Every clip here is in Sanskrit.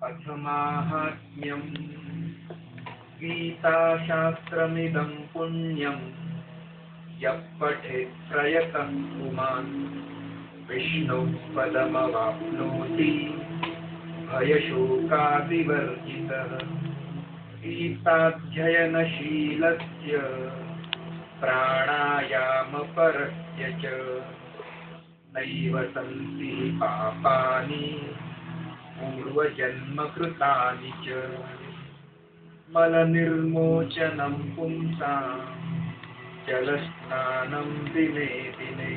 अथमाहात्म्यं गीताशास्त्रमिदं पुण्यं यः पठेत् प्रयतः पुमान् विष्णोः पदमवाप्नोति भयशोकादिवर्जितः। गीताध्ययनशीलस्य प्राणायामपरस्य च नैव सन्ति पापानि पूर्वजन्मकृतानि च। मलनिर्मोचनं पुंसां जलस्नानं दिने दिने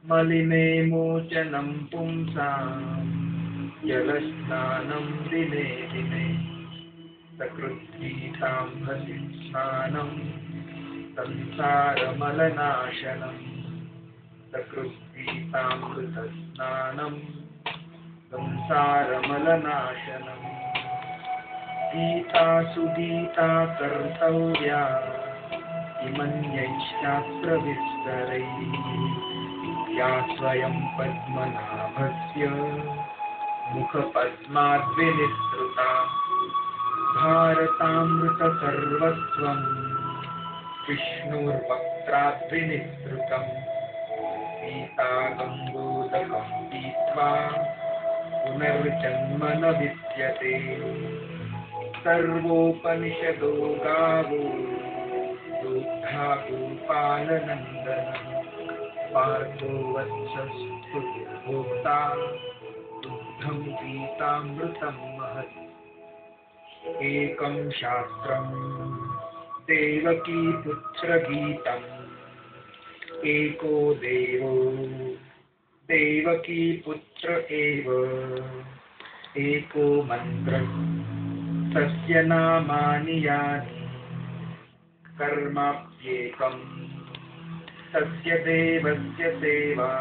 मलिने मोचनं पुंसां जलस्नानं दिने दिने सकृद्गीताम्भसि स्नानं संसारमलनाशनं सकृद्गीतामृतस्नानं संसारमलनाशनम्। गीता सुगीता कर्तव्या इमन्यैः शास्त्रविस्तरैः या स्वयं पद्मनाभस्य मुखपद्माद्विनिसृता भारतामृतसर्वस्वं विष्णुर्वक्त्राद्विनिसृतं गीता गङ्गोदकं पीत्वा पुनर्जन्म न विद्यते। सर्वोपनिषदो गावो दुग्धा गोपालनन्दनः पार्थो वत्सस्तु भोक्ता दुग्धं गीतामृतं महत्। एकं शास्त्रं देवकीपुत्रगीतम् एको देवो देवकीपुत्र एव एको मन्त्रः तस्य नामानि यानि कर्माप्येकं तस्य देवस्य सेवा